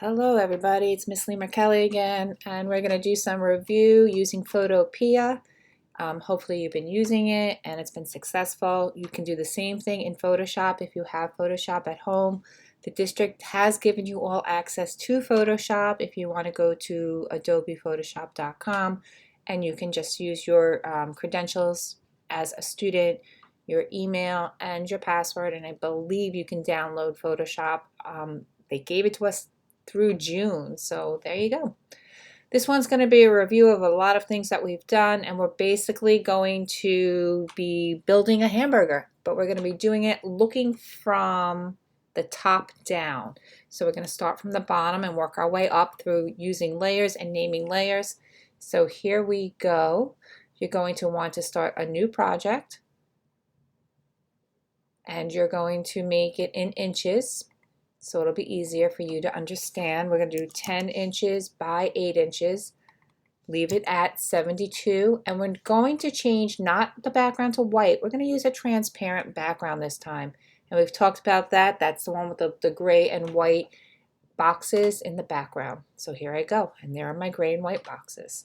Hello everybody, it's Miss Liemer-Kelly again, and we're going to do some review using Photopea. Hopefully you've been using it and it's been successful. You can do the same thing in Photoshop if you have Photoshop at home. The district has given you all access to Photoshop if you want to go to adobephotoshop.com, and you can just use your credentials as a student, your email and your password, and I believe you can download Photoshop. They gave it to us through June, so there you go. This one's going to be a review of a lot of things that we've done, and we're basically going to be building a hamburger, but we're going to be doing it looking from the top down. So we're going to start from the bottom and work our way up through using layers and naming layers. So here we go. You're going to want to start a new project, and you're going to make it in inches, so it'll be easier for you to understand. We're going to do 10 inches by 8 inches. Leave it at 72, and we're going to change not the background to white. We're going to use a transparent background this time, and we've talked about that. That's the one with the gray and white boxes in the background. So here I go, and there are my gray and white boxes.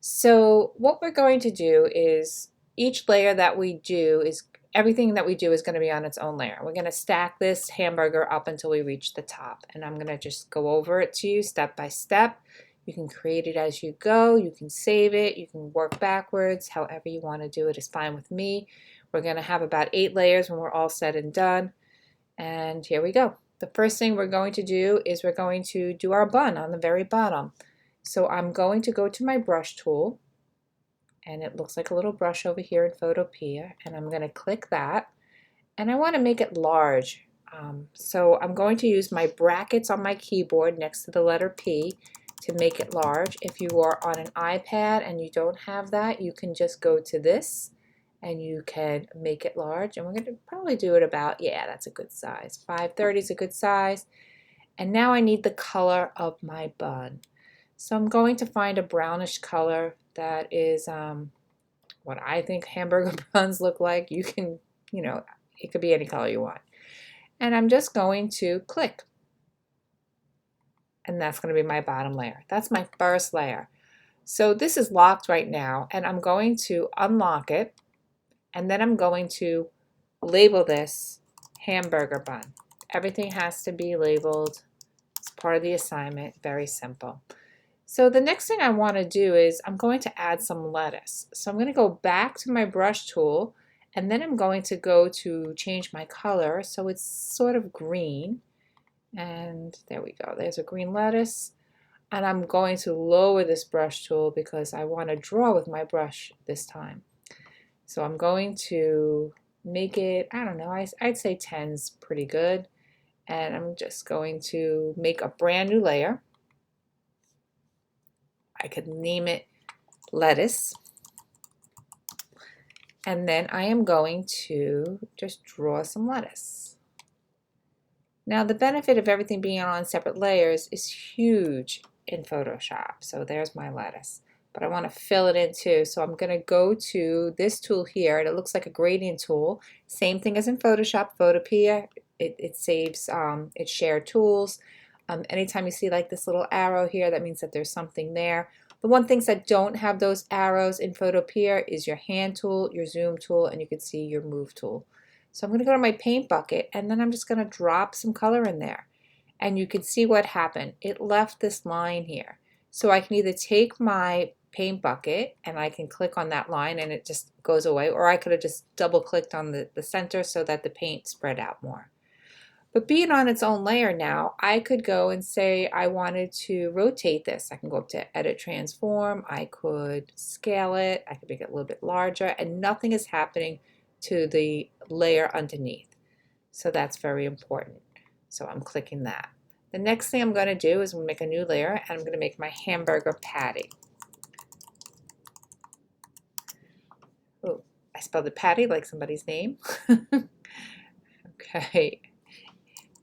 So what we're going to do is each layer that we do is everything that we do is going to be on its own layer. We're going to stack this hamburger up until we reach the top, and I'm going to just go over it to you step by step. You can create it as you go, you can save it, you can work backwards, however you want to do it is fine with me. We're going to have about 8 layers when we're all said and done, and here we go. The first thing we're going to do is we're going to do our bun on the very bottom. So I'm going to go to my brush tool, and it looks like a little brush over here in Photopea, and I'm going to click that, and I want to make it large. So I'm going to use my brackets on my keyboard next to the letter P to make it large. If you are on an iPad and you don't have that, you can just go to this and you can make it large, and we're going to probably do it about, yeah, that's a good size. 530 is a good size. And now I need the color of my bun. So I'm going to find a brownish color that is what I think hamburger buns look like. You can, it could be any color you want. And I'm just going to click. And that's going to be my bottom layer. That's my first layer. So this is locked right now, and I'm going to unlock it, and then I'm going to label this hamburger bun. Everything has to be labeled. It's part of the assignment. Very simple. So the next thing I want to do is I'm going to add some lettuce. So I'm going to go back to my brush tool, and then I'm going to go to change my color so it's sort of green. And there we go. There's a green lettuce. And I'm going to lower this brush tool because I want to draw with my brush this time. So I'm going to make it, I don't know, I'd say 10's pretty good. And I'm just going to make a brand new layer. I could name it lettuce. And then I am going to just draw some lettuce. Now the benefit of everything being on separate layers is huge in Photoshop. So there's my lettuce. But I want to fill it in too. So I'm going to go to this tool here, and it looks like a gradient tool. Same thing as in Photoshop, Photopea. It saves, it's shared tools. Anytime you see like this little arrow here, that means that there's something there. The one things that don't have those arrows in Photopea is your hand tool, your zoom tool, and you can see your move tool. So I'm going to go to my paint bucket, and then I'm just going to drop some color in there. And you can see what happened. It left this line here. So I can either take my paint bucket and I can click on that line and it just goes away, or I could have just double clicked on the center so that the paint spread out more. But being on its own layer now, I could go and say I wanted to rotate this. I can go up to Edit Transform, I could scale it, I could make it a little bit larger, and nothing is happening to the layer underneath. So that's very important. So I'm clicking that. The next thing I'm going to do is I'm going to make a new layer, and I'm going to make my hamburger patty. Oh, I spelled it patty like somebody's name. Okay.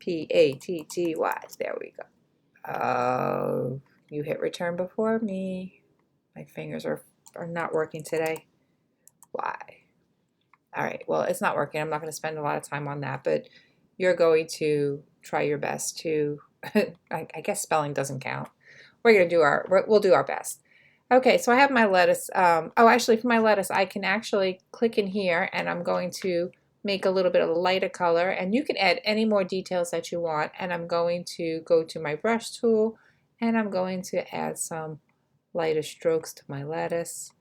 P-A-T-T-Y. There we go. Oh, you hit return before me. My fingers are not working today. Why? All right, well, it's not working. I'm not going to spend a lot of time on that, but you're going to try your best to I guess spelling doesn't count. We'll do our best. Okay, so I have my lettuce. Oh, actually, for my lettuce, I can actually click in here, and I'm going to make a little bit of a lighter color, and you can add any more details that you want. And I'm going to go to my brush tool, and I'm going to add some lighter strokes to my lettuce.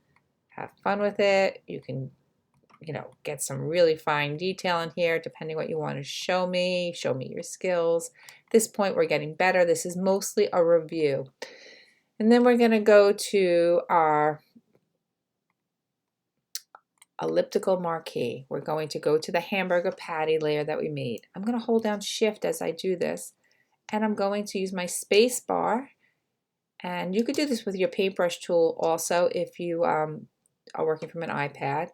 Have fun with it. You can, get some really fine detail in here, depending what you want to show me. Show me your skills. At this point, we're getting better. This is mostly a review. And then we're going to go to our elliptical marquee. We're going to go to the hamburger patty layer that we made. I'm going to hold down Shift as I do this, and I'm going to use my space bar. And you could do this with your paintbrush tool also if you are working from an iPad.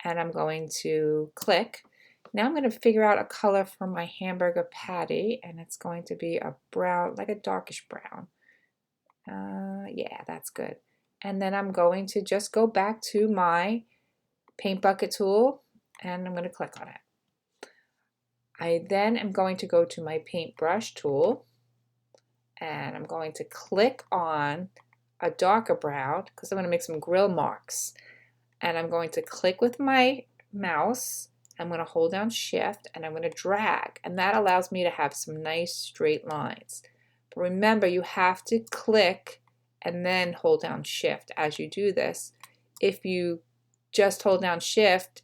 And I'm going to click. Now I'm going to figure out a color for my hamburger patty, and it's going to be a brown, like a darkish brown. Yeah, that's good. And then I'm going to just go back to my paint bucket tool, and I'm going to click on it. I then am going to go to my paintbrush tool, and I'm going to click on a darker brown because I'm going to make some grill marks. And I'm going to click with my mouse. I'm going to hold down Shift, and I'm going to drag, and that allows me to have some nice straight lines. But remember, you have to click and then hold down Shift as you do this. If you just hold down Shift,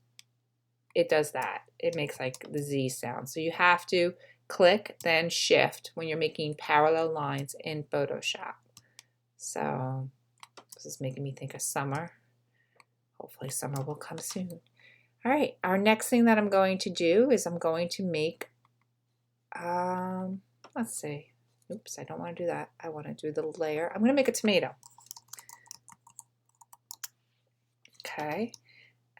it does that. It makes like the Z sound. So you have to click, then Shift when you're making parallel lines in Photoshop. So this is making me think of summer. Hopefully summer will come soon. All right, our next thing that I'm going to do is I'm going to make, let's see. Oops, I don't want to do that. I want to do the layer. I'm going to make a tomato. Okay,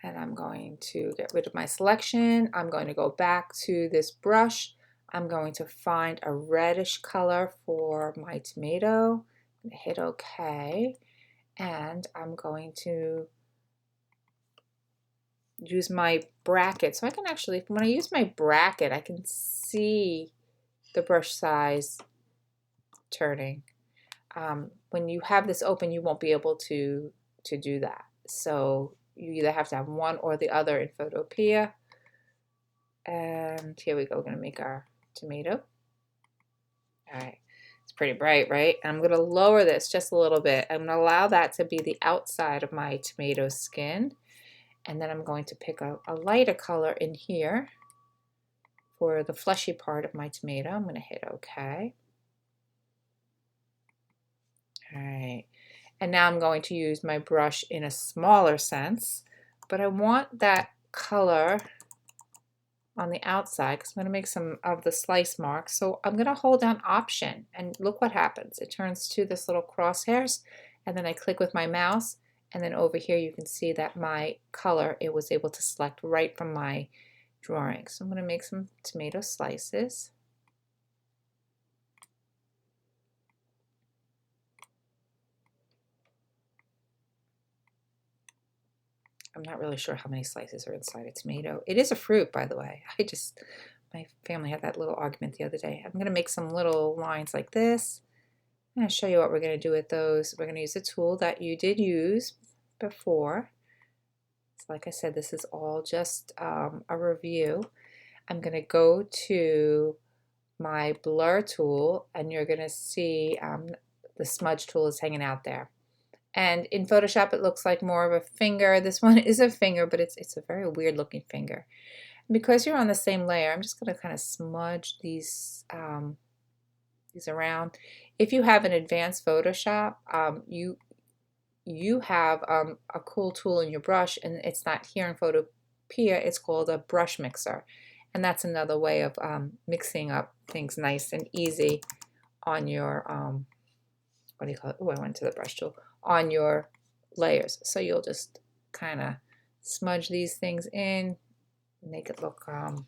and I'm going to get rid of my selection. I'm going to go back to this brush. I'm going to find a reddish color for my tomato. I'm going to hit OK, and I'm going to use my bracket. So I can actually, when I use my bracket, I can see the brush size turning. When you have this open, you won't be able to do that. So you either have to have one or the other in Photopea. And here we go. We're going to make our tomato. All right. It's pretty bright, right? And I'm going to lower this just a little bit. I'm going to allow that to be the outside of my tomato skin. And then I'm going to pick a lighter color in here for the fleshy part of my tomato. I'm going to hit OK. All right. And now I'm going to use my brush in a smaller sense, but I want that color on the outside because I'm going to make some of the slice marks. So I'm going to hold down Option, and look what happens. It turns to this little crosshairs, and then I click with my mouse, and then over here you can see that my color, it was able to select right from my drawing. So I'm going to make some tomato slices. I'm not really sure how many slices are inside a tomato. It is a fruit, by the way. My family had that little argument the other day. I'm going to make some little lines like this. I'm going to show you what we're going to do with those. We're going to use a tool that you did use before. So like I said, this is all just a review. I'm going to go to my blur tool, and you're going to see the smudge tool is hanging out there. And in Photoshop, it looks like more of a finger. This one is a finger, but it's a very weird looking finger. And because you're on the same layer, I'm just going to kind of smudge these around. If you have an advanced Photoshop, you have a cool tool in your brush, and it's not here in Photopea. It's called a brush mixer. And that's another way of mixing up things nice and easy on your, what do you call it? Oh, I went to the brush tool. On your layers. So you'll just kind of smudge these things in, make it look, well,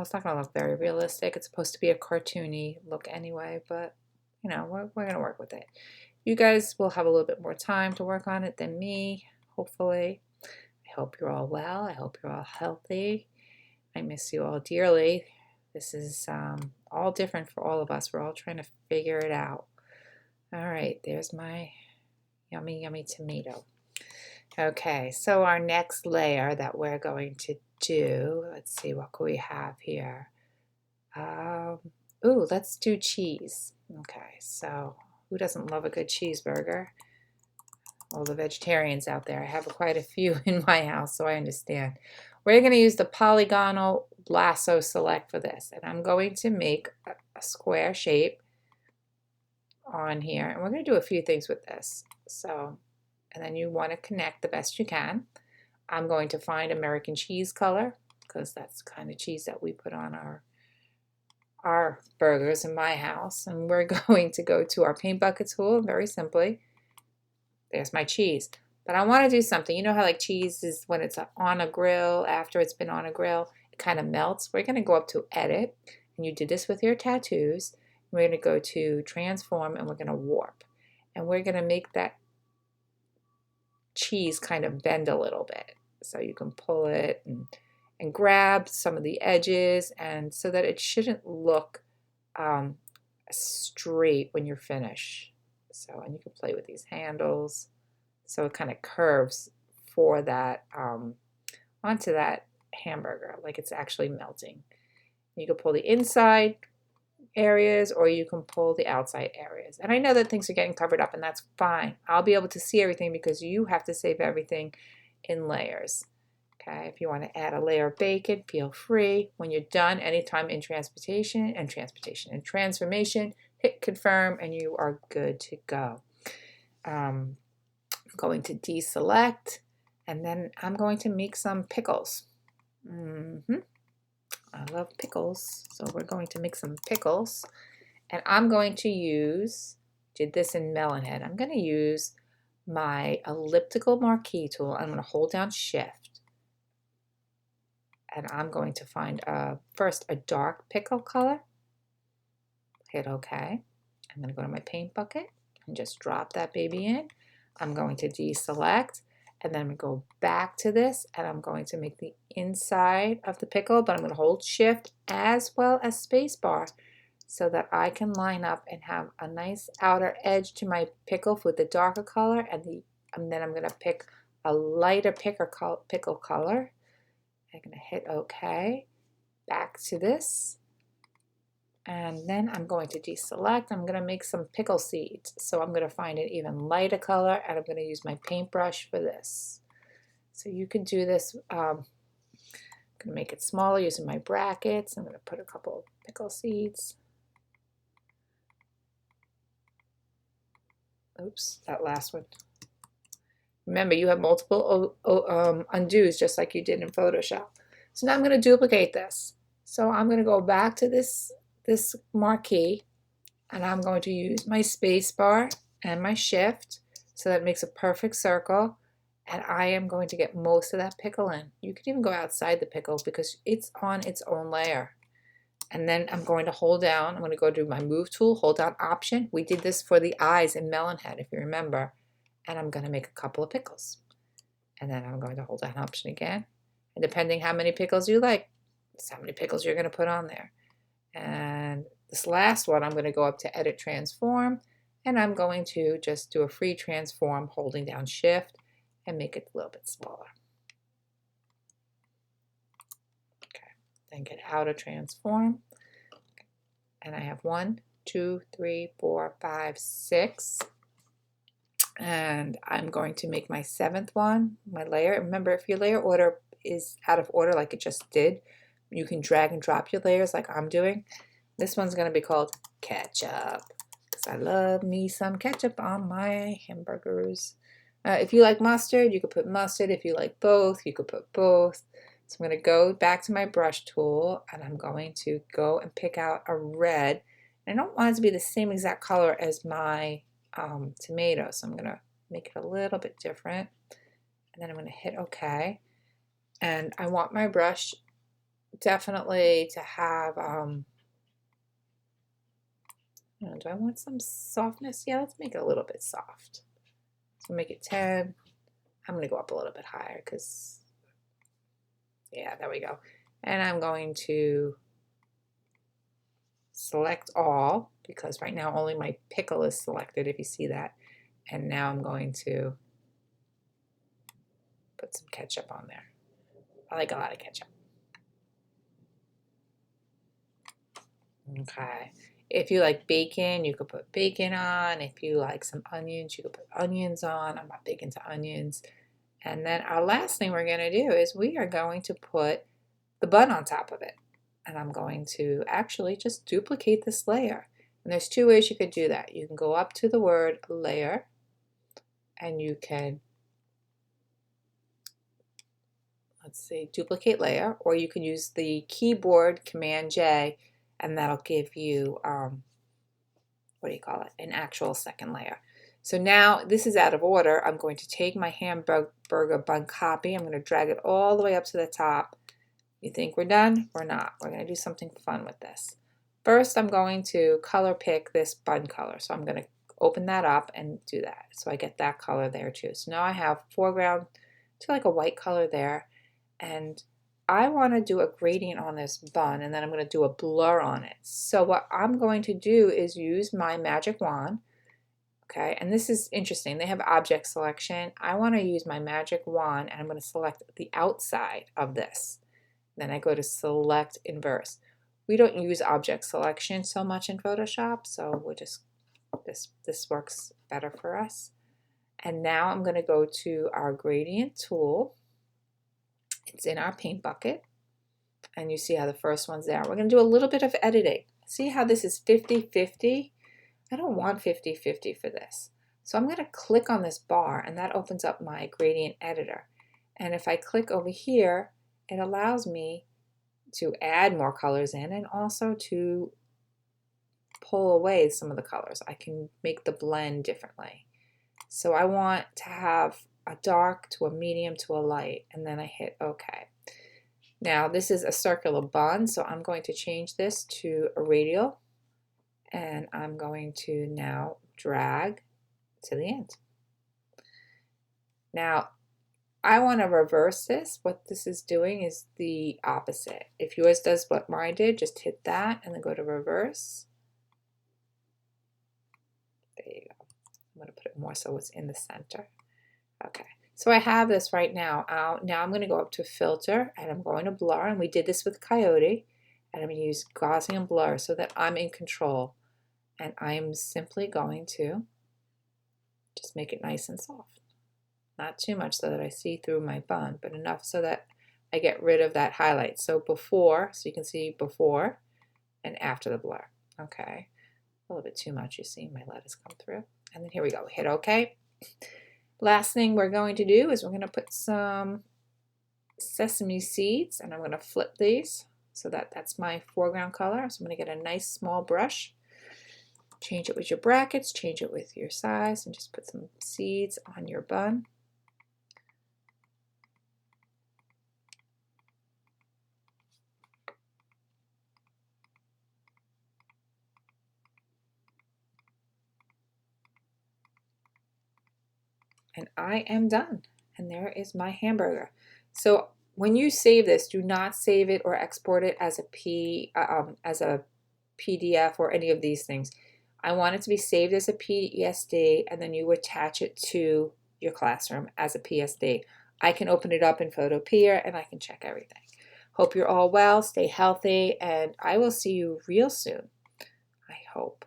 it's not going to look very realistic. It's supposed to be a cartoony look anyway, but you know, we're going to work with it. You guys will have a little bit more time to work on it than me, hopefully. I hope you're all well. I hope you're all healthy. I miss you all dearly. This is all different for all of us. We're all trying to figure it out. All right, there's my yummy, yummy tomato. Okay, so our next layer that we're going to do, let's see, what can we have here? Ooh, let's do cheese. Okay, so who doesn't love a good cheeseburger? All the vegetarians out there. I have quite a few in my house, so I understand. We're going to use the polygonal lasso select for this, and I'm going to make a square shape on here, and we're going to do a few things with this. So, and then you want to connect the best you can. I'm going to find American cheese color, because that's the kind of cheese that we put on our burgers in my house. And we're going to go to our paint bucket tool, very simply. There's my cheese. But I want to do something. You know how like cheese is when it's on a grill, after it's been on a grill, it kind of melts. We're going to go up to edit, and you did this with your tattoos. We're going to go to transform, and we're going to warp. And we're going to make that cheese kind of bend a little bit. So you can pull it and grab some of the edges, and so that it shouldn't look straight when you're finished. So, and you can play with these handles so it kind of curves for that onto that hamburger, like it's actually melting. You can pull the inside areas, or you can pull the outside areas. And I know that things are getting covered up, and that's fine. I'll be able to see everything because you have to save everything in layers. Okay, if you want to add a layer of bacon, feel free. When you're done, anytime in transformation, hit confirm, and you are good to go. I'm going to deselect, and then I'm going to make some pickles. I love pickles, so we're going to make some pickles. And I'm going to use, did this in Melonhead, I'm going to use my elliptical marquee tool. I'm going to hold down Shift, and I'm going to find first a dark pickle color. Hit OK. I'm going to go to my paint bucket and just drop that baby in. I'm going to deselect, and then I'm going to go back to this, and I'm going to make the inside of the pickle, but I'm going to hold Shift as well as spacebar so that I can line up and have a nice outer edge to my pickle with the darker color, and then I'm going to pick a lighter pickle color. I'm going to hit OK. Back to this. And then I'm going to deselect. I'm going to make some pickle seeds. So I'm going to find an even lighter color, and I'm going to use my paintbrush for this. So you can do this. I'm going to make it smaller using my brackets. I'm going to put a couple of pickle seeds. Oops, that last one. Remember, you have multiple undos just like you did in Photoshop. So now I'm going to duplicate this. So I'm going to go back to this marquee, and I'm going to use my space bar and my Shift so that it makes a perfect circle, and I am going to get most of that pickle in. You can even go outside the pickle because it's on its own layer. And then I'm going to hold down, I'm going to go to my move tool, hold down Option. We did this for the eyes in Melonhead, if you remember. And I'm going to make a couple of pickles. And then I'm going to hold down Option again. And depending how many pickles you like, that's how many pickles you're going to put on there. And this last one, I'm going to go up to Edit Transform, and I'm going to just do a free transform holding down Shift and make it a little bit smaller. Okay, then get out of Transform. And I have 1, 2, 3, 4, 5, 6. And I'm going to make my 7th one, my layer. Remember, if your layer order is out of order like it just did, you can drag and drop your layers like I'm doing. This one's going to be called ketchup, because I love me some ketchup on my hamburgers. If you like mustard, you could put mustard. If you like both, you could put both. So I'm going to go back to my brush tool, and I'm going to go and pick out a red. And I don't want it to be the same exact color as my tomato, so I'm going to make it a little bit different. And then I'm going to hit OK. And I want my brush definitely to have, do I want some softness? Yeah, let's make it a little bit soft. So make it 10. I'm going to go up a little bit higher because, yeah, there we go. And I'm going to select all, because right now only my pickle is selected, if you see that. And now I'm going to put some ketchup on there. I like a lot of ketchup. Okay. If you like bacon, you could put bacon on. If you like some onions, you could put onions on. I'm not big into onions. And then our last thing we're going to do is we are going to put the bun on top of it. And I'm going to actually just duplicate this layer. And there's two ways you could do that. You can go up to the word layer and you can, let's see, duplicate layer, or you can use the keyboard Command J and that'll give you, what do you call it, an actual second layer. So now this is out of order. I'm going to take my hamburger bun copy. I'm going to drag it all the way up to the top. You think we're done? We're not. We're going to do something fun with this. First, I'm going to color pick this bun color. So I'm going to open that up and do that. So I get that color there too. So now I have foreground to like a white color there. And I want to do a gradient on this bun, and then I'm going to do a blur on it. So what I'm going to do is use my magic wand. Okay, and this is interesting. They have object selection. I want to use my magic wand, and I'm going to select the outside of this. Then I go to select inverse. We don't use object selection so much in Photoshop, so we'll just, this works better for us. And now I'm going to go to our gradient tool. It's in our paint bucket, and you see how the first one's there. We're going to do a little bit of editing. See how this is 50-50? I don't want 50-50 for this. So I'm going to click on this bar, and that opens up my gradient editor. And if I click over here, it allows me to add more colors in and also to pull away some of the colors. I can make the blend differently. So I want to have a dark to a medium to a light, and then I hit OK. Now this is a circular bun, so I'm going to change this to a radial, and I'm going to now drag to the end. Now I want to reverse this. What this is doing is the opposite. If yours does what mine did, just hit that and then go to reverse. There you go. I'm going to put it more so it's in the center. Okay, so I have this right now. Now I'm going to go up to filter and I'm going to blur, and we did this with Coyote, and I'm going to use Gaussian blur so that I'm in control, and I'm simply going to just make it nice and soft. Not too much so that I see through my bun, but enough so that I get rid of that highlight. So before, so you can see before and after the blur. Okay, a little bit too much, you see my letters come through. And then here we go, hit OK. Last thing we're going to do is we're going to put some sesame seeds, and I'm going to flip these so that that's my foreground color. So I'm going to get a nice small brush, change it with your brackets, change it with your size, and just put some seeds on your bun. And I am done. And there is my hamburger. So when you save this, do not save it or export it as a PDF or any of these things. I want it to be saved as a PSD, and then you attach it to your classroom as a PSD. I can open it up in Photopea and I can check everything. Hope you're all well, stay healthy, and I will see you real soon, I hope.